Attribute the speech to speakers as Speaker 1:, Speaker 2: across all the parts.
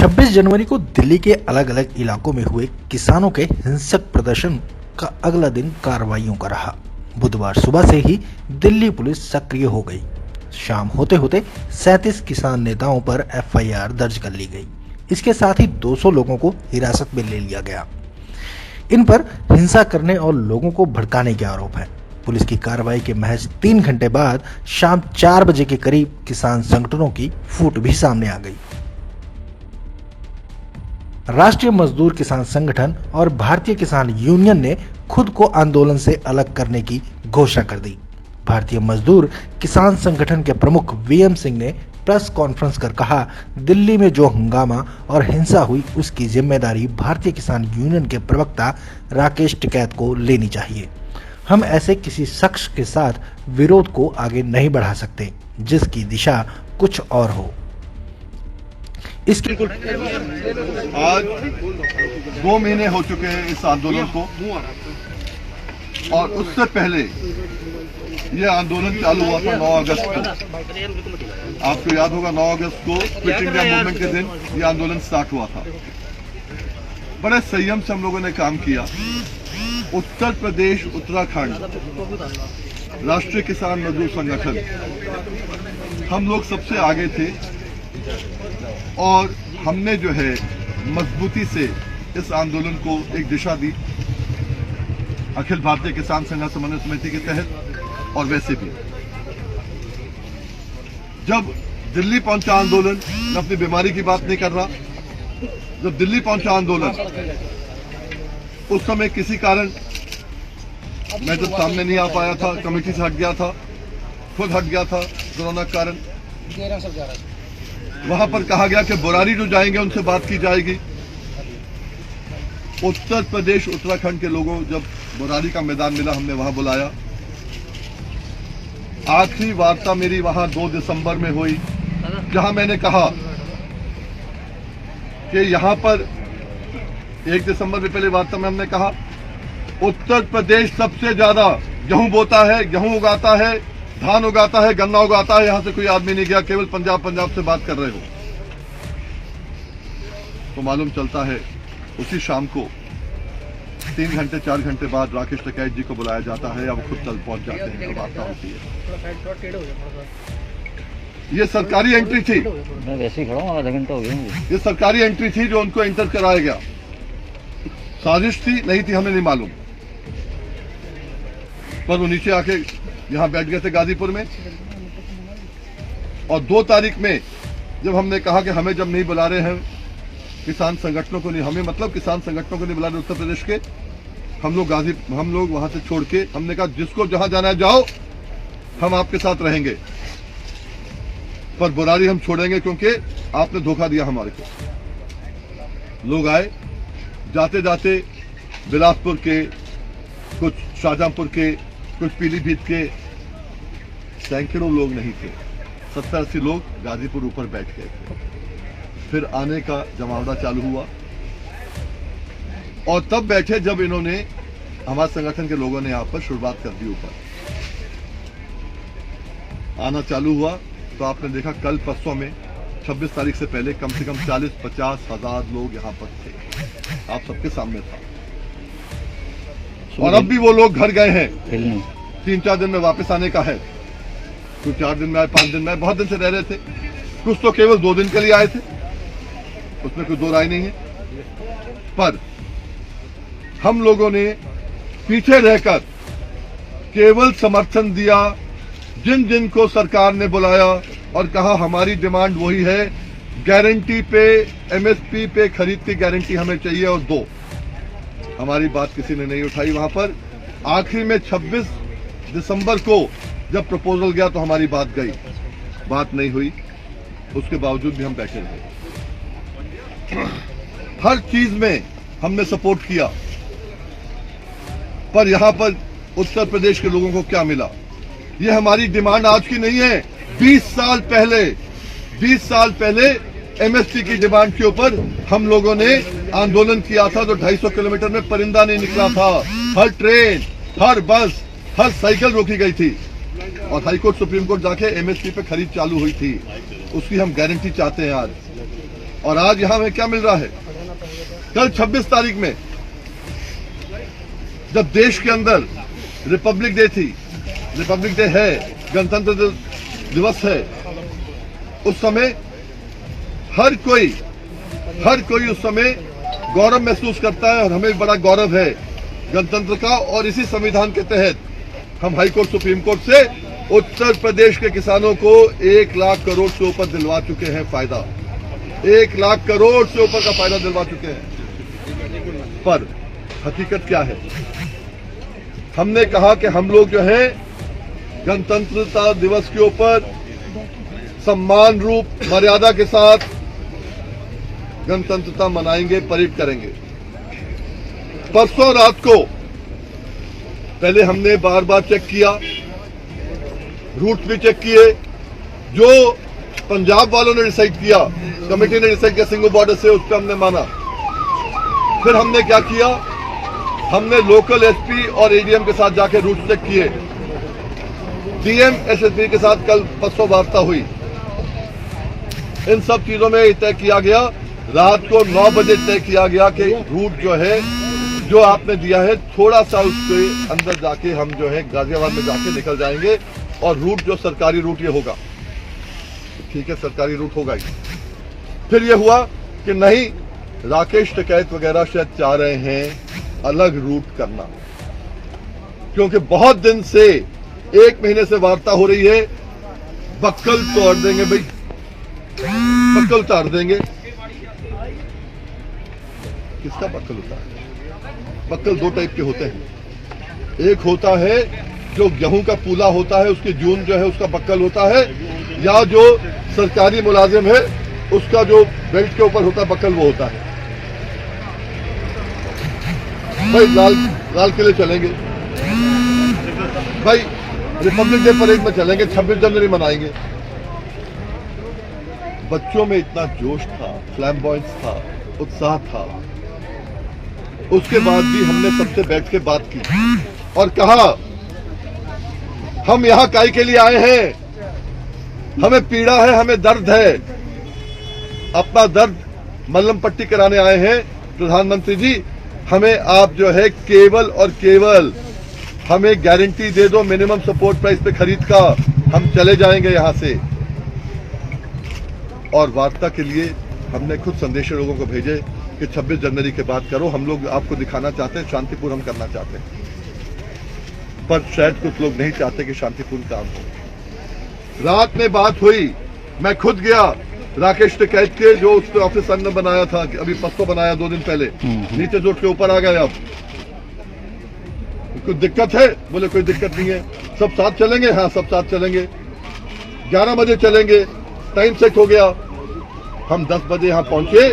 Speaker 1: 26 जनवरी को दिल्ली के अलग अलग इलाकों में हुए किसानों के हिंसक प्रदर्शन का अगला दिन कार्रवाइयों का रहा। बुधवार सुबह से ही दिल्ली पुलिस सक्रिय हो गई। शाम होते होते 37 किसान नेताओं पर एफआईआर दर्ज कर ली गई। इसके साथ ही 200 लोगों को हिरासत में ले लिया गया। इन पर हिंसा करने और लोगों को भड़काने के आरोप है। पुलिस की कार्रवाई के महज 3 घंटे बाद शाम 4 बजे के करीब किसान संगठनों की फूट भी सामने आ गई। राष्ट्रीय मजदूर किसान संगठन और भारतीय किसान यूनियन ने खुद को आंदोलन से अलग करने की घोषणा कर दी। भारतीय मजदूर किसान संगठन के प्रमुख वीएम सिंह ने प्रेस कॉन्फ्रेंस कर कहा, दिल्ली में जो हंगामा और हिंसा हुई उसकी जिम्मेदारी भारतीय किसान यूनियन के प्रवक्ता राकेश टिकैत को लेनी चाहिए। हम ऐसे किसी शख्स के साथ विरोध को आगे नहीं बढ़ा सकते जिसकी दिशा कुछ और हो।
Speaker 2: इसके आज 2 महीने हो चुके हैं इस आंदोलन को, और उससे पहले यह आंदोलन चालू हुआ था 9 अगस्त को। आपको याद होगा 9 अगस्त को क्विट इंडिया मूवमेंट के दिन यह आंदोलन स्टार्ट हुआ था। बड़े संयम से हम लोगों ने काम किया। उत्तर प्रदेश, उत्तराखंड, राष्ट्रीय किसान मजदूर संगठन, हम लोग सबसे आगे थे और हमने जो है मजबूती से इस आंदोलन को एक दिशा दी। अखिल भारतीय किसान संघर्ष समन्वय समिति के तहत और वैसे भी जब दिल्ली पहुंचा आंदोलन, मैं अपनी बीमारी की बात नहीं कर रहा, जब दिल्ली पहुंचा आंदोलन उस समय किसी कारण मैं जब सामने नहीं आ पाया था, कमेटी से हट गया था, खुद हट गया था कोरोना के कारण। वहां पर कहा गया कि बुरारी जो जाएंगे उनसे बात की जाएगी। उत्तर प्रदेश, उत्तराखंड के लोगों जब बुरारी का मैदान मिला, हमने वहां बुलाया। आखिरी वार्ता मेरी वहां 2 दिसंबर में हुई, जहां मैंने कहा कि यहां पर 1 दिसंबर से पहले वार्ता में हमने कहा उत्तर प्रदेश सबसे ज्यादा गेहूं बोता है, गेहूं उगाता है, धान उगाता है, गन्ना उगाता है। यहां से कोई आदमी नहीं गया, केवल पंजाब से बात कर रहे हो। तो मालूम चलता है उसी शाम को 3 घंटे 4 घंटे बाद राकेश टिकैत जी को बुलाया जाता है, अब खुद चल पहुंच जाते हैं, तो वार्ता होती है। ये सरकारी एंट्री थी,
Speaker 3: मैं वैसे ही खड़ा हूं, आधा घंटा हो गया मुझे।
Speaker 2: ये सरकारी एंट्री थी जो उनको एंटर कराया गया। साजिश थी नहीं थी हमें नहीं मालूम, पर वो नीचे आके यहां बैठ गए थे गाजीपुर में। और 2 तारीख में जब हमने कहा कि हमें जब नहीं बुला रहे हैं किसान संगठनों को, नहीं हमें मतलब किसान संगठनों को नहीं बुला रहे उत्तर प्रदेश के, हम लोग वहां से छोड़ के हमने कहा जिसको जहां जाना है जाओ, हम आपके साथ रहेंगे, पर बुरारी हम छोड़ेंगे क्योंकि आपने धोखा दिया हमारे को। लोग आए, जाते जाते बिलासपुर के, कुछ शाहजहांपुर के, कुछ पीलीभीत के, सैकड़ों लोग नहीं थे, 70-80 लोग गाजीपुर ऊपर बैठ गए थे। फिर आने का जमावड़ा चालू हुआ और तब बैठे जब इन्होंने, हमारे संगठन के लोगों ने यहां पर शुरुआत कर दी, ऊपर आना चालू हुआ। तो आपने देखा कल परसों में 26 तारीख से पहले कम से कम 40-50 हजार लोग यहां पर थे, आप सबके सामने था। और अब भी वो लोग घर गए हैं, 3-4 दिन में वापस आने का है। कुछ 4 दिन में आए, 5 दिन में आए, बहुत दिन से रह रहे थे। कुछ तो केवल 2 दिन के लिए आए थे, उसमें कोई 2 राय नहीं है। पर हम लोगों ने पीछे रहकर केवल समर्थन दिया जिन जिन को सरकार ने बुलाया और कहा हमारी डिमांड वही है, गारंटी पे, एमएसपी पे खरीद की गारंटी हमें चाहिए और दो। हमारी बात किसी ने नहीं उठाई वहां पर। आखिर में 26 दिसंबर को जब प्रपोजल गया तो हमारी बात गई, बात नहीं हुई। उसके बावजूद भी हम बैठे रहे। हर चीज में हमने सपोर्ट किया, पर यहां पर उत्तर प्रदेश के लोगों को क्या मिला? ये हमारी डिमांड आज की नहीं है। 20 साल पहले एमएसपी की डिमांड के ऊपर हम लोगों ने आंदोलन किया था, तो 250 किलोमीटर में परिंदा नहीं निकला था। हर ट्रेन, हर बस, हर साइकिल रोकी गई थी और हाईकोर्ट, सुप्रीम कोर्ट जाके एमएसपी पे खरीद चालू हुई थी। उसकी हम गारंटी चाहते हैं आज। और आज यहां हमें क्या मिल रहा है? कल 26 तारीख में जब देश के अंदर रिपब्लिक डे थी, रिपब्लिक डे है, गणतंत्र दिवस है, उस समय हर कोई उस समय गौरव महसूस करता है और हमें बड़ा गौरव है गणतंत्र का। और इसी संविधान के तहत हम हाई कोर्ट, सुप्रीम कोर्ट से उत्तर प्रदेश के किसानों को 1 लाख करोड़ से ऊपर दिलवा चुके हैं फायदा, 1 लाख करोड़ से ऊपर का फायदा दिलवा चुके हैं। पर हकीकत क्या है? हमने कहा कि हम लोग जो है गणतंत्रता दिवस के ऊपर सम्मान रूप मर्यादा के साथ गणतंत्रता मनाएंगे, परेड करेंगे। परसों रात को पहले हमने बार बार चेक किया, रूट भी चेक किए, जो पंजाब वालों ने डिसाइड किया, कमेटी ने डिसाइड किया सिंगू बॉर्डर से, उस पर हमने माना। फिर हमने क्या किया, हमने लोकल एसपी और एडीएम के साथ जाके रूट चेक किए। डीएम एसएसपी के साथ कल परसों वार्ता हुई। इन सब चीजों में तय किया गया, रात को 9 बजे तय किया गया कि रूट जो है, जो आपने दिया है, थोड़ा सा उसके अंदर जाके हम जो है गाजियाबाद में जाके निकल जाएंगे और रूट जो सरकारी रूट ये होगा। ठीक है, सरकारी रूट होगा ही। फिर ये हुआ कि नहीं, राकेश टिकैत वगैरह शायद चाह रहे हैं अलग रूट करना, क्योंकि बहुत दिन से 1 महीने से वार्ता हो रही है, बक्कल तोड़ देंगे भाई, बक्कल उतार देंगे। किसका बक्कल होता है? बक्कल 2 टाइप के होते हैं। एक होता है जो गेहूं का पूला होता है, उसकी जून जो है उसका बक्कल होता है, या जो सरकारी मुलाजिम है उसका जो बेल्ट के ऊपर होता है बक्कल, वो होता है। भाई लाल किले चलेंगे, भाई रिपब्लिक डे परेड में चलेंगे, 26 जनवरी मनाएंगे। बच्चों में इतना जोश था, फ्लैम्बॉयंस था, उत्साह था। उसके बाद भी हमने सबसे बैठ के बात की और कहा, हम यहां काहे के लिए आए हैं? हमें पीड़ा है, हमें दर्द है, अपना दर्द मल्लम पट्टी कराने आए हैं। प्रधानमंत्री जी, हमें आप जो है केवल और केवल हमें गारंटी दे दो मिनिमम सपोर्ट प्राइस पे खरीद का, हम चले जाएंगे यहां से। और वार्ता के लिए हमने खुद संदेश लोगों को भेजे कि 26 जनवरी के बाद करो, हम लोग आपको दिखाना चाहते हैं, शांतिपूर्ण करना चाहते हैं। पर शायद कुछ लोग नहीं चाहते कि शांतिपूर्ण काम हो। रात में बात हुई, मैं खुद गया राकेश टिकैत के जो उस ऑफिसर ने बनाया था, अभी परसों बनाया 2 दिन पहले, नीचे जोड़ के ऊपर आ गए। अब कोई दिक्कत है? बोले कोई दिक्कत नहीं है, सब साथ चलेंगे। हाँ, सब साथ चलेंगे, 11 बजे चलेंगे, टाइम सेट हो गया। हम 10 बजे यहां पहुंचे,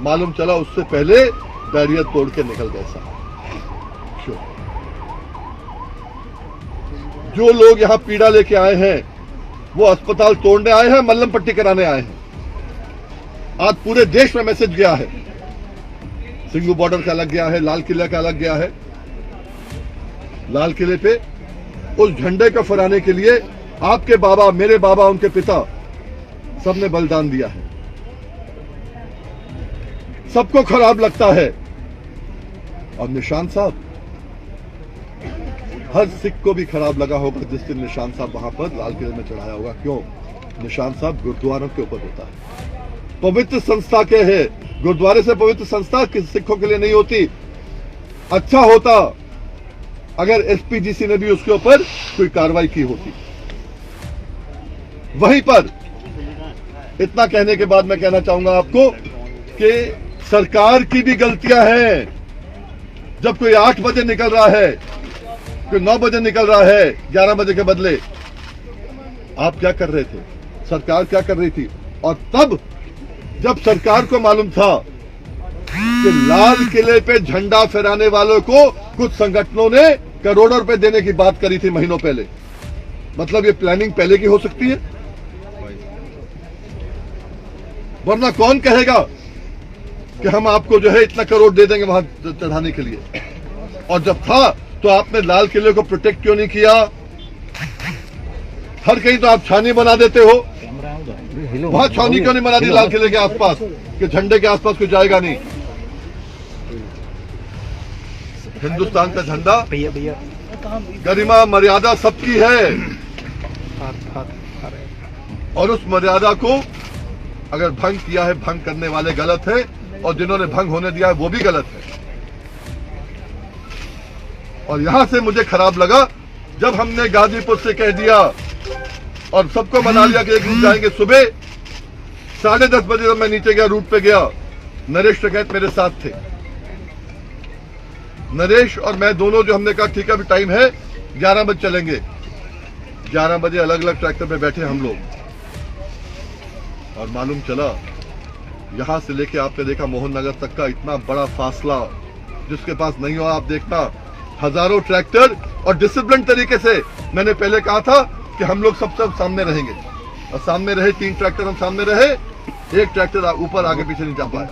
Speaker 2: मालूम चला उससे पहले बैरियर तोड़ के निकल गए साहब। जो लोग यहां पीड़ा लेके आए हैं वो अस्पताल तोड़ने आए हैं, मल्लम पट्टी कराने आए हैं। आज पूरे देश में मैसेज गया है, सिंगू बॉर्डर का अलग गया है, लाल किले का अलग गया है। लाल किले पे उस झंडे को फहराने के लिए आपके बाबा, मेरे बाबा, उनके पिता सबने बलिदान दिया है। सबको खराब लगता है। और निशान साहब, हर सिख को भी खराब लगा होगा जिस दिन निशान साहब वहां पर लाल किले में चढ़ाया होगा। क्यों? निशान साहब गुरुद्वारों के ऊपर होता है, पवित्र संस्था के है। गुरुद्वारे से पवित्र संस्था किसी सिखों के लिए नहीं होती। अच्छा होता अगर एसपीजीसी ने भी उसके ऊपर कोई कार्रवाई की होती। वहीं पर इतना कहने के बाद मैं कहना चाहूंगा आपको कि सरकार की भी गलतियां हैं। जब कोई 8 बजे निकल रहा है, कोई 9 बजे निकल रहा है, 11 बजे के बदले, आप क्या कर रहे थे? सरकार क्या कर रही थी? और तब जब सरकार को मालूम था कि लाल किले पे झंडा फहराने वालों को कुछ संगठनों ने करोड़ों रुपए देने की बात करी थी महीनों पहले, मतलब ये प्लानिंग पहले की हो सकती है। वरना कौन कहेगा कि हम आपको जो है इतना करोड़ दे देंगे वहां चढ़ाने के लिए। और जब था तो आपने लाल किले को प्रोटेक्ट क्यों नहीं किया? हर कहीं तो आप छानी बना देते हो। वहां छावनी क्यों नहीं बना दी लाल किले के आसपास कि झंडे के आसपास कोई जाएगा नहीं? हिंदुस्तान का झंडा, गरिमा मर्यादा सबकी है और उस मर्यादा को अगर भंग किया है, भंग करने वाले गलत है और जिन्होंने भंग होने दिया है वो भी गलत है। और यहां से मुझे खराब लगा जब हमने गाजीपुर से कह दिया और सबको मना लिया कि एक रूट जाएंगे। सुबह 10:30 बजे जब मैं नीचे गया, रूट पे गया, नरेश टिकैत मेरे साथ थे। नरेश और मैं दोनों जो हमने कहा ठीक है अभी टाइम है 11 बजे चलेंगे। 11 बजे अलग अलग ट्रैक्टर पे बैठे हम लोग और मालूम चला यहां से लेके आपने देखा मोहन नगर तक का इतना बड़ा फासला जिसके पास नहीं हो। आप देखना हजारों ट्रैक्टर और डिसिप्लिन तरीके से, मैंने पहले कहा था कि हम लोग सब सामने रहेंगे और सामने रहे। 3 ट्रैक्टर हम सामने रहे, एक ट्रैक्टर ऊपर आगे पीछे नहीं जा पाया।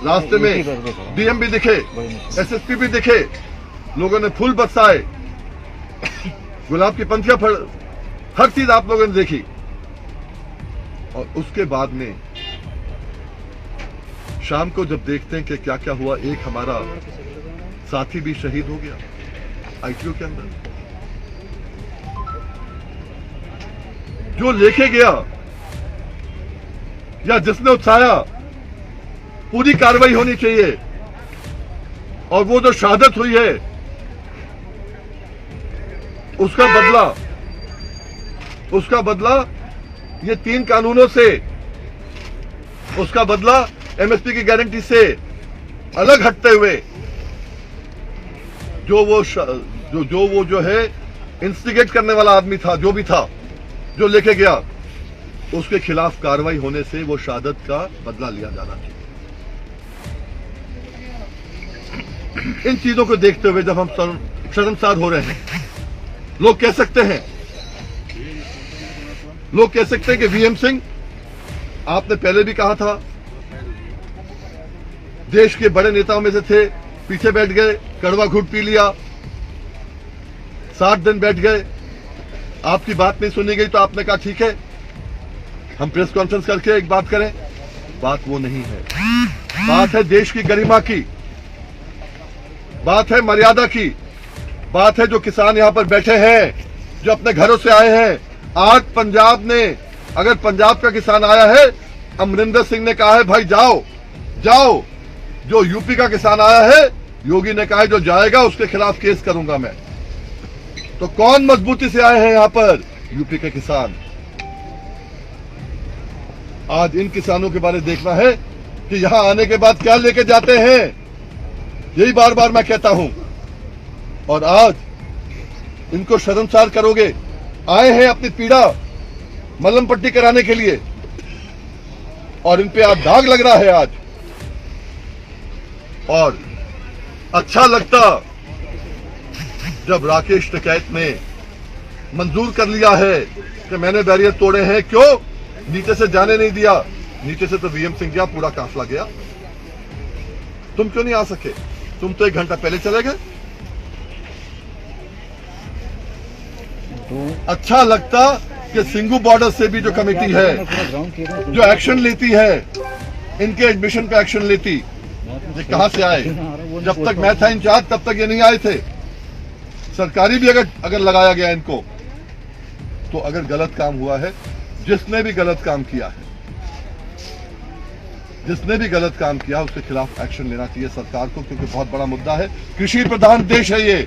Speaker 2: रास्ते में डीएम भी दिखे, एसएसपी भी दिखे, लोगों ने फूल बरसाए, गुलाब की पंखियां हर चीज आप लोगों ने देखी। और उसके बाद में शाम को जब देखते हैं कि क्या क्या हुआ, एक हमारा साथी भी शहीद हो गया आईटीओ के अंदर। जो लेके गया या जिसने उठाया, पूरी कार्रवाई होनी चाहिए। और वो जो शहादत हुई है उसका बदला ये 3 कानूनों से, उसका बदला एमएसपी की गारंटी से अलग हटते हुए जो है इंस्टिगेट करने वाला आदमी था, जो भी था, जो लेके गया, उसके खिलाफ कार्रवाई होने से वो शहादत का बदला लिया जाना चाहिए। इन चीजों को देखते हुए जब हम शर्मसार हो रहे हैं, लोग कह सकते हैं कि वीएम सिंह, आपने पहले भी कहा था, देश के बड़े नेताओं में से थे, पीछे बैठ गए, कड़वा घूंट पी लिया, 60 दिन बैठ गए, आपकी बात नहीं सुनी गई तो आपने कहा ठीक है हम प्रेस कॉन्फ्रेंस करके एक बात करें। बात वो नहीं है, बात है देश की गरिमा की, बात है मर्यादा की, बात है जो किसान यहां पर बैठे हैं, जो अपने घरों से आए हैं। आज पंजाब ने, अगर पंजाब का किसान आया है, अमरिंदर सिंह ने कहा है भाई जाओ जाओ। जो यूपी का किसान आया है, योगी ने कहा है जो जाएगा उसके खिलाफ केस करूंगा मैं। तो कौन मजबूती से आए हैं यहां पर? यूपी के किसान। आज इन किसानों के बारे में देखना है कि यहां आने के बाद क्या लेके जाते हैं, यही बार बार मैं कहता हूं। और आज इनको शर्मसार करोगे। आए हैं अपनी पीड़ा मलहम पट्टी कराने के लिए और इन पे आज दाग लग रहा है आज। और अच्छा लगता जब राकेश टिकैत ने मंजूर कर लिया है कि मैंने बैरियर तोड़े हैं, क्यों नीचे से जाने नहीं दिया। नीचे से तो वीएम सिंह गया, पूरा काफिला गया, तुम क्यों नहीं आ सके? तुम तो 1 घंटा पहले चले गए। अच्छा लगता कि सिंगू बॉर्डर से भी जो कमेटी है, जो एक्शन लेती है, इनके एडमिशन पे एक्शन लेती। ये कहां से आए? जब तक मैं था इंचार्ज तब तक ये नहीं आए थे। सरकारी भी अगर लगाया गया इनको, तो अगर गलत काम हुआ है, जिसने भी गलत काम किया है, उसके खिलाफ एक्शन लेना चाहिए सरकार को, क्योंकि बहुत बड़ा मुद्दा है। कृषि प्रधान देश है ये।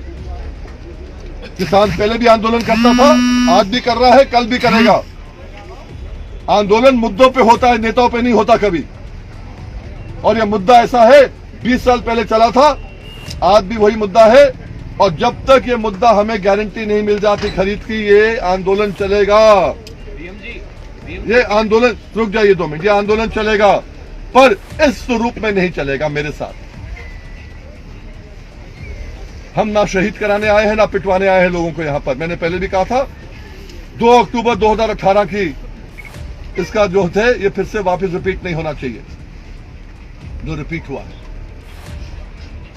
Speaker 2: किसान पहले भी आंदोलन करता था, आज भी कर रहा है, कल भी करेगा। आंदोलन मुद्दों पे होता है, नेताओं पे नहीं होता कभी। और यह मुद्दा ऐसा है, 20 साल पहले चला था, आज भी वही मुद्दा है। और जब तक ये मुद्दा हमें गारंटी नहीं मिल जाती खरीद की, ये आंदोलन चलेगा। ये आंदोलन, रुक जाइए 2 मिनट, ये आंदोलन चलेगा, पर इस स्वरूप में नहीं चलेगा मेरे साथ। हम ना शहीद कराने आए हैं, ना पिटवाने आए हैं लोगों को यहां पर। मैंने पहले भी कहा था 2 अक्टूबर 2018 की इसका जो थे, ये फिर से वापस रिपीट नहीं होना चाहिए जो रिपीट हुआ है।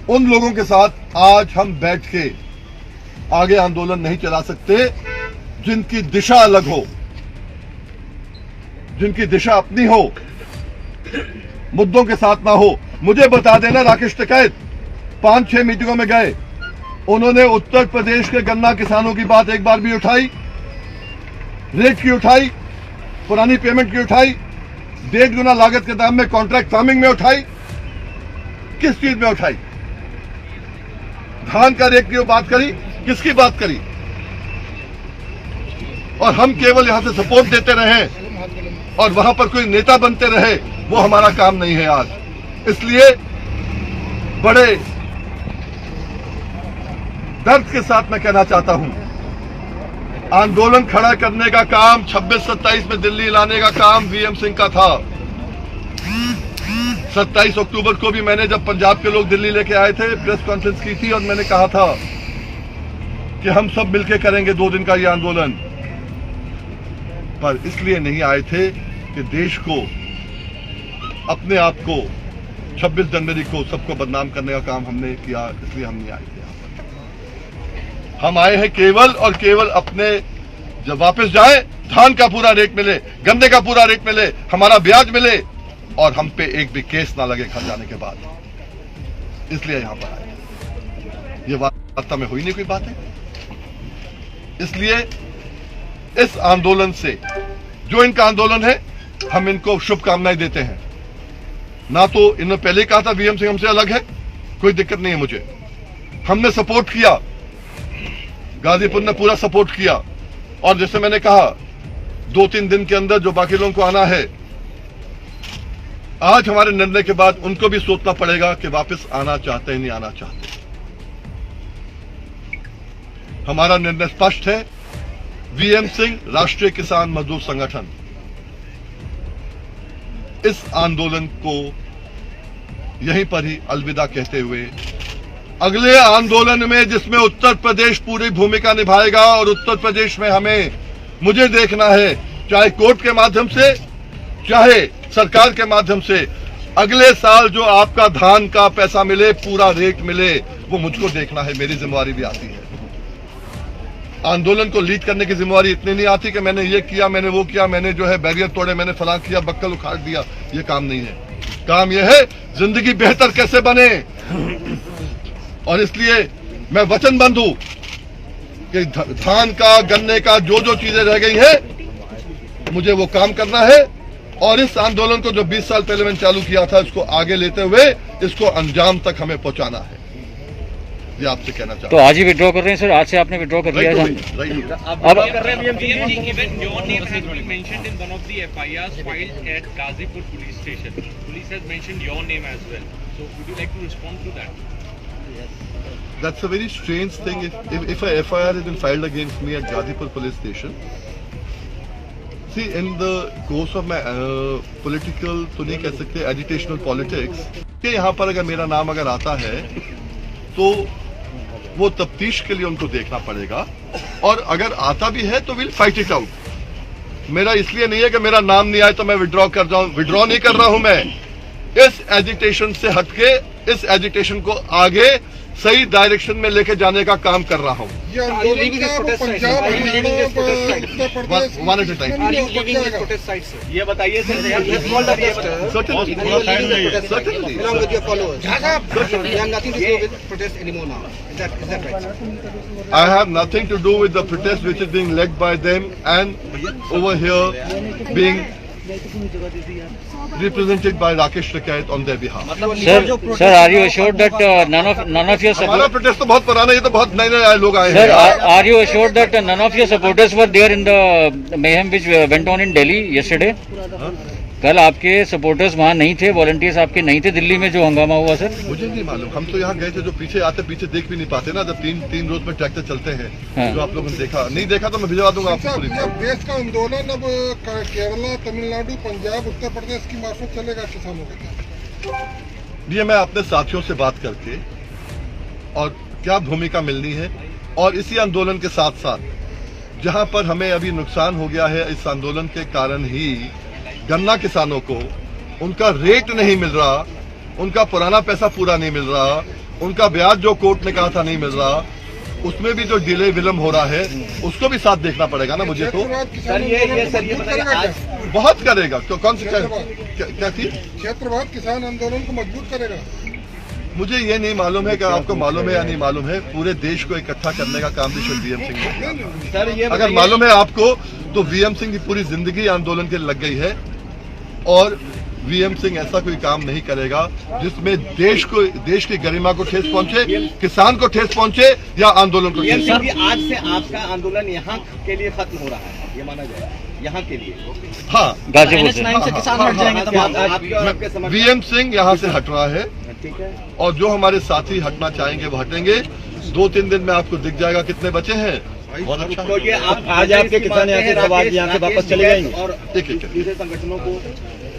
Speaker 2: उन लोगों के साथ आज हम बैठ के आगे आंदोलन नहीं चला सकते जिनकी दिशा अलग हो, जिनकी दिशा अपनी हो, मुद्दों के साथ ना हो। मुझे बता देना, राकेश टिकैत 5-6 मीटिंगों में गए, उन्होंने उत्तर प्रदेश के गन्ना किसानों की बात एक बार भी उठाई? रेट की उठाई, पुरानी पेमेंट की उठाई, 1.5 गुना लागत के दाम में कॉन्ट्रैक्ट फार्मिंग में उठाई? किस चीज में उठाई? धान का रेट की बात करी? किसकी बात करी? और हम केवल यहां से सपोर्ट देते रहे और वहां पर कोई नेता बनते रहे, वो हमारा काम नहीं है आज। इसलिए बड़े दर्द के साथ मैं कहना चाहता हूं, आंदोलन खड़ा करने का काम 26-27 में दिल्ली लाने का काम वीएम सिंह का था। 27 अक्टूबर को भी मैंने, जब पंजाब के लोग दिल्ली लेके आए थे, प्रेस कॉन्फ्रेंस की थी और मैंने कहा था कि हम सब मिलकर करेंगे 2 दिन का ये आंदोलन। पर इसलिए नहीं आए थे कि देश को, अपने आप को 26 जनवरी को सबको बदनाम करने का काम हमने किया, इसलिए हम नहीं आए थे यहाँ पर। हम आए हैं केवल और केवल अपने, जब वापस जाए धान का पूरा रेट मिले, गन्ने का पूरा रेट मिले, हमारा ब्याज मिले और हम पे एक भी केस ना लगे घर जाने के बाद, इसलिए यहां पर आए। ये वार्ता में हुई नहीं कोई बात है। इसलिए इस आंदोलन से, जो इनका आंदोलन है, हम इनको शुभकामनाएं देते हैं। ना तो इन्होंने पहले ही कहा था वीएम सिंह हमसे अलग है, कोई दिक्कत नहीं है मुझे। हमने सपोर्ट किया, गाजीपुर ने पूरा सपोर्ट किया। और जैसे मैंने कहा, 2-3 दिन के अंदर जो बाकी लोगों को आना है, आज हमारे निर्णय के बाद उनको भी सोचना पड़ेगा कि वापस आना चाहते हैं नहीं आना चाहते। हमारा निर्णय स्पष्ट है। वीएम सिंह, राष्ट्रीय किसान मजदूर संगठन, इस आंदोलन को यहीं पर ही अलविदा कहते हुए अगले आंदोलन में, जिसमें उत्तर प्रदेश पूरी भूमिका निभाएगा, और उत्तर प्रदेश में मुझे देखना है, चाहे कोर्ट के माध्यम से, चाहे सरकार के माध्यम से, अगले साल जो आपका धान का पैसा मिले, पूरा रेट मिले, वो मुझको देखना है। मेरी जिम्मेवारी भी आती है। आंदोलन को लीड करने की जिम्मेवारी इतनी नहीं आती कि मैंने ये किया, मैंने वो किया, मैंने जो है बैरियर तोड़े, मैंने फलां किया, बक्कल उखाड़ दिया। ये काम नहीं है। काम यह है जिंदगी बेहतर कैसे बने। और इसलिए मैं वचनबद्ध हूं कि धान का, गन्ने का, जो जो चीजें रह गई हैं, मुझे वो काम करना है। और इस आंदोलन को जो 20 साल पहले मैंने चालू किया था, इसको आगे लेते हुए इसको अंजाम तक हमें पहुंचाना है। ये आपसे कहना चाहता हूं।
Speaker 3: तो आज ही विड्रॉ कर रहे हैं सर? आज से आपने विड्रॉ कर लिया है?
Speaker 4: Even your name has been mentioned in one of the FIRs filed at Gazipur police station. Police has mentioned your name as well. So would you like to respond to that?
Speaker 2: That's a very strange thing. If a FIR has been filed against me at Gazipur police station, see, in the course of my political, तो नहीं कह सकते, agitational politics, कि यहाँ पर अगर मेरा नाम अगर आता है तो वो तफ्तीश के लिए उनको देखना पड़ेगा। और अगर आता भी है तो विल फाइट इट आउट। मेरा इसलिए नहीं है कि मेरा नाम नहीं आए तो मैं विड्रॉ कर जाऊं। विड्रॉ नहीं कर रहा हूं मैं। इस एजिटेशन से हटके, इस एजिटेशन को आगे सही डायरेक्शन में लेके जाने का काम कर रहा हूं।
Speaker 5: ये आंदोलन का Punjab,
Speaker 2: one at a time.
Speaker 4: ये बताइए sir,
Speaker 2: I have nothing to do with the protest which is being led by them and over here being represented by Rakesh Tikait on their behalf.
Speaker 3: Sir, are you assured that none of your
Speaker 2: हमारा protest तो बहुत पुराना है, ये तो बहुत नए नए लोग आए
Speaker 3: sir,
Speaker 2: हैं।
Speaker 3: are you assured that none of your supporters were there in the mayhem which went on in Delhi yesterday? कल आपके सपोर्टर्स वहाँ नहीं थे, वॉलंटियर्स आपके नहीं थे दिल्ली में जो हंगामा हुआ सर?
Speaker 2: मुझे नहीं मालूम, हम तो यहाँ गए थे। जो पीछे आते पीछे देख भी नहीं पाते ना, जब तीन रोज में ट्रैक्टर चलते हैं।
Speaker 3: हाँ।
Speaker 2: जो आप लोगों ने देखा नहीं देखा तो मैं भिजवा दूंगा आपको।
Speaker 5: देश का आंदोलन अब केरला, तमिलनाडु, पंजाब, उत्तर प्रदेश की मार्फत चलेगा किसानों का।
Speaker 2: ये मैं अपने साथियों से बात करके और क्या भूमिका मिलनी है, और इसी आंदोलन के साथ साथ जहां पर हमें अभी नुकसान हो गया है, इस आंदोलन के कारण ही गन्ना किसानों को उनका रेट नहीं मिल रहा, उनका पुराना पैसा पूरा नहीं मिल रहा, उनका ब्याज जो कोर्ट ने कहा था नहीं मिल रहा, उसमें भी जो डिले विलम्ब हो रहा है, उसको भी साथ देखना पड़ेगा ना मुझे तो।
Speaker 5: सर ये बताइए,
Speaker 2: बहुत करेगा। तो कौन सी क्या थी?
Speaker 5: क्षेत्रवाद किसान आंदोलन को मजबूत करेगा।
Speaker 2: मुझे ये नहीं मालूम है कि आपको मालूम है या नहीं मालूम है, पूरे देश को इकट्ठा करने का काम भी वीएम सिंह ने किया। अगर मालूम है आपको तो वीएम सिंह की पूरी जिंदगी आंदोलन के लग गई है और वीएम सिंह ऐसा कोई काम नहीं करेगा जिसमें देश की गरिमा को ठेस पहुंचे, किसान को ठेस पहुंचे या आंदोलन को ठेस पहुंचे।
Speaker 6: आज से आपका आंदोलन यहाँ के लिए खत्म हो रहा है, ये माना जाए यहाँ के लिए।
Speaker 2: हाँ,
Speaker 3: गाजीपुर से
Speaker 6: किसान हट जाएंगे।
Speaker 2: वीएम सिंह यहाँ से हट रहा है
Speaker 6: ठीक है,
Speaker 2: और जो हमारे साथी हटना चाहेंगे वो हटेंगे। 2-3 दिन में आपको दिख जाएगा कितने बचे हैं। बहुत अच्छा।
Speaker 6: तो ये आज आपके किसान यहाँ से समाज यहाँ से वापस चले जाएंगे और दूसरे संगठनों को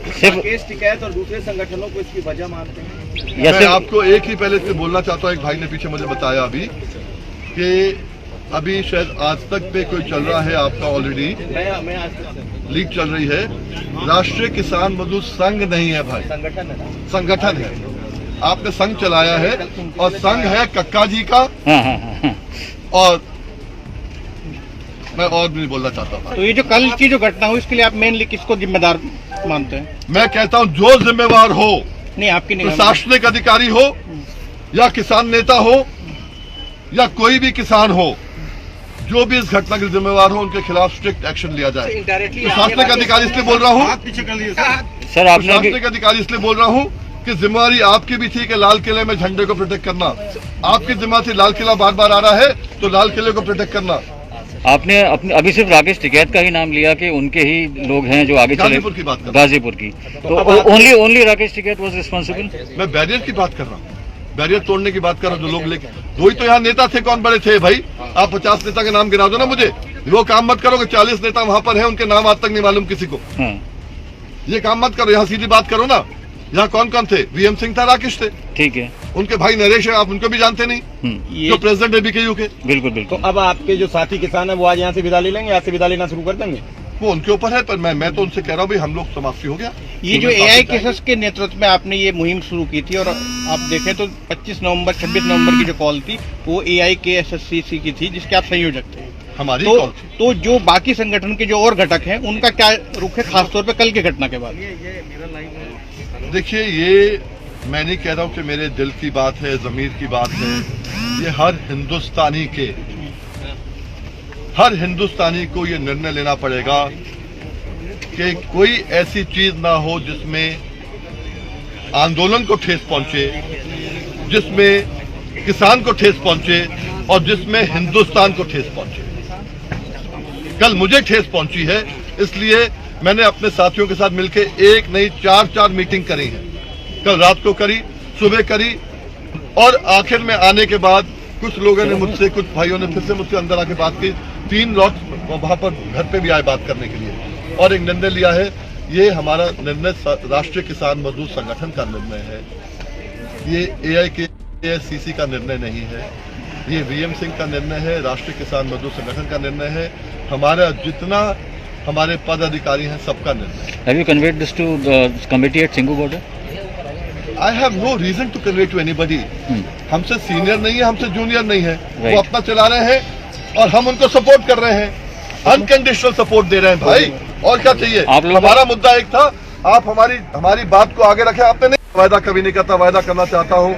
Speaker 6: राकेश टिकैत और दूसरे संगठनों को इसकी वजह मानते हैं।
Speaker 2: मैं आपको एक ही पहले इसमें बोलना चाहता हूँ, एक भाई ने पीछे मुझे बताया अभी कि अभी शायद आज तक पे कोई चल रहा है आपका ऑलरेडी
Speaker 6: मैं आज तक
Speaker 2: लीग चल रही है। राष्ट्रीय किसान मजदूर संघ नहीं है भाई, संगठन है। आपने संघ चलाया है और संघ है कक्का जी का। और मैं और भी बोलना चाहता हूँ।
Speaker 7: तो ये जो कल की जो घटना हुई इसके लिए आप मेनली किसको जिम्मेदार मानते हैं?
Speaker 2: मैं कहता हूँ जो जिम्मेवार हो,
Speaker 7: नहीं आपकी नहीं,
Speaker 2: प्रशासनिक अधिकारी हो या किसान नेता हो या कोई भी किसान हो, जो भी इस घटना के जिम्मेवार हो उनके खिलाफ स्ट्रिक्ट एक्शन लिया जाए। प्रशासनिक अधिकारी इसलिए बोल रहा हूँ
Speaker 3: सर, आपने
Speaker 2: प्रशासनिक अधिकारी इसलिए बोल रहा हूँ कि जिम्मेवारी आपकी भी थी कि लाल किले में झंडे को प्रोटेक्ट करना। आपकी जिम्मेदारी थी, लाल किला बार बार आ रहा है तो लाल किले को प्रोटेक्ट करना।
Speaker 3: आपने अपने अभी सिर्फ राकेश टिकैत का ही नाम लिया कि उनके ही लोग हैं जो आगे चले।
Speaker 2: गाजीपुर की बात कर रहा
Speaker 3: गाजीपुर की, तो only Rakesh Tikait was responsible.
Speaker 2: मैं बैरियर की बात कर रहा हूँ, बैरियर तोड़ने की बात कर रहा हूँ। जो लोग लेके, दो ही तो यहाँ नेता थे, कौन बड़े थे भाई? आप 50 नेता के नाम गिना दो ना मुझे। वो काम मत करो कि 40 नेता वहां पर हैं, उनके नाम आज तक नहीं मालूम किसी को। ये काम मत करो, यहाँ सीधी बात करो ना। यहाँ कौन कौन थे? वीएम सिंह था, राकेश थे,
Speaker 3: ठीक है।
Speaker 2: उनके भाई नरेश है, आप उनको भी जानते नहीं, जो प्रेसिडेंट है बीकेयू के।
Speaker 3: बिल्कुल बिल्कुल।
Speaker 6: तो अब आपके जो साथी किसान है वो आज यहाँ से विदा ले लेंगे, यहाँ से विदा लेना शुरू कर देंगे?
Speaker 2: वो उनके ऊपर है, पर मैं तो उनसे कह रहा हूँ भाई हम लोग समाप्ति हो गया।
Speaker 7: ये जो AIKSS के नेतृत्व में आपने ये मुहिम शुरू की थी और आप देखें तो 26 नवंबर की जो कॉल थी वो AIKSSCC की थी, जिसके आप संयोजक थे।
Speaker 2: हमारी
Speaker 7: तो जो बाकी संगठन के जो और घटक हैं उनका क्या रुख है, खासतौर पे कल की घटना के बाद?
Speaker 2: देखिए, ये मैं नहीं कह रहा हूँ कि मेरे दिल की बात है, जमीर की बात है। ये हर हिंदुस्तानी को ये निर्णय लेना पड़ेगा कि कोई ऐसी चीज ना हो जिसमें आंदोलन को ठेस पहुंचे, जिसमें किसान को ठेस पहुंचे और जिसमें हिंदुस्तान को ठेस पहुंचे। कल मुझे ठेस पहुंची है, इसलिए मैंने अपने साथियों के साथ मिलकर एक नहीं 4 मीटिंग करी है। कल रात को करी, सुबह करी और आखिर में आने के बाद कुछ लोगों ने मुझसे, कुछ भाइयों ने फिर से मुझसे अंदर आके बात की। 3 लोग वहां पर घर पे भी आए बात करने के लिए और एक निर्णय लिया है। ये हमारा निर्णय राष्ट्रीय किसान मजदूर संगठन का निर्णय है, ये AIKSCC का निर्णय नहीं है, ये वीएम सिंह का निर्णय है, राष्ट्रीय किसान मजदूर संगठन का निर्णय है। हमारा जितना हमारे पद अधिकारी हैं सबका निर्णय।
Speaker 3: Have you conveyed this to the committee at Singhu border?
Speaker 2: I have no reason to convey to anybody. हमसे सीनियर नहीं है, हमसे जूनियर नहीं है। वो अपना चला रहे हैं और हम उनको सपोर्ट कर रहे हैं, अनकंडीशनल सपोर्ट दे रहे हैं भाई। और क्या चाहिए? हमारा मुद्दा एक था, आप हमारी बात को आगे रखें। आपने नहीं, वायदा कभी नहीं करता, वायदा करना चाहता हूँ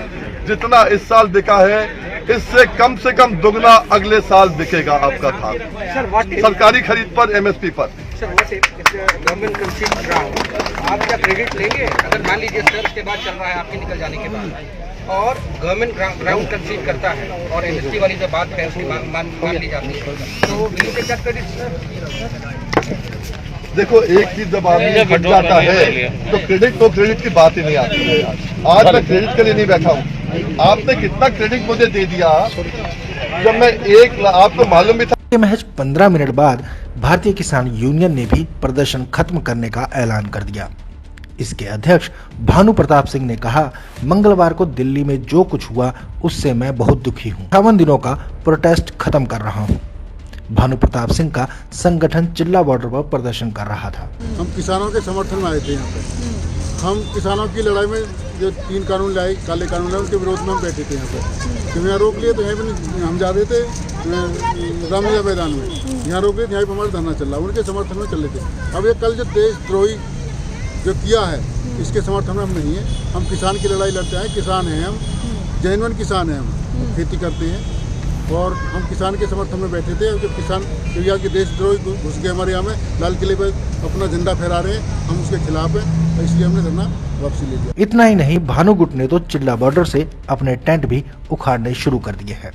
Speaker 2: जितना इस साल बिका है इससे कम से कम दुगना अगले साल बिकेगा आपका खाद, सरकारी खरीद पर, MSP पर।
Speaker 8: सर, गवर्नमेंट कंसीड ग्राउंड आप क्या क्रेडिट लेंगे अगर मान लीजिए सर के बाद चल रहा है आपके निकल जाने के बाद और गवर्नमेंट ग्राउंड कंसीड करता है और MSP वाली जो बात है उसकी मान ली जाती है, तो क्या क्रेडिट सर?
Speaker 2: देखो, एक चीज जब आदमी हट जाता है तो क्रेडिट की बात ही नहीं आती है। आज मैं क्रेडिट के लिए नहीं बैठा हूँ। आपने कितना क्रेडिट मुझे दे दिया जब मैं आपको मालूम भी था।
Speaker 1: महज 15 मिनट बाद भारतीय किसान यूनियन ने भी प्रदर्शन खत्म करने का ऐलान कर दिया। इसके अध्यक्ष भानु प्रताप सिंह ने कहा, मंगलवार को दिल्ली में जो कुछ हुआ उससे मैं बहुत दुखी हूँ। 58 दिनों का प्रोटेस्ट खत्म कर रहा हूँ। भानु प्रताप सिंह का संगठन चिल्ला बॉर्डर पर प्रदर्शन कर रहा था।
Speaker 5: हम किसानों के समर्थन में आए थे यहाँ पे। हम किसानों की लड़ाई में
Speaker 9: जो 3 कानून लाए, काले कानून लाए, उनके विरोध में हम बैठे थे यहाँ पर। तो यहाँ रोक लिए तो यहाँ पर हम जा रहे थे रामलीला मैदान में, यहाँ रोक लिए, यहाँ पर हमारा धरना चल रहा, उनके समर्थन में चल रहे थे। अब ये कल जो देशद्रोही जो किया है, इसके समर्थन में हम नहीं है। हम किसान की लड़ाई लड़ते हैं, किसान हैं हम, जेन्युइन किसान हैं हम, खेती करते हैं और हम किसान के समर्थन में बैठे थे। जब किसान यहाँ के देशद्रोही घुस गए हमारे यहाँ में, लाल किले पर अपना झंडा फहरा रहे हैं, हम उसके खिलाफ हैं, इसलिए हमने धरना वापसी ले लिया।
Speaker 1: इतना ही नहीं, भानुगुट ने तो चिल्ला बॉर्डर से अपने टेंट भी उखाड़ने शुरू कर दिए हैं।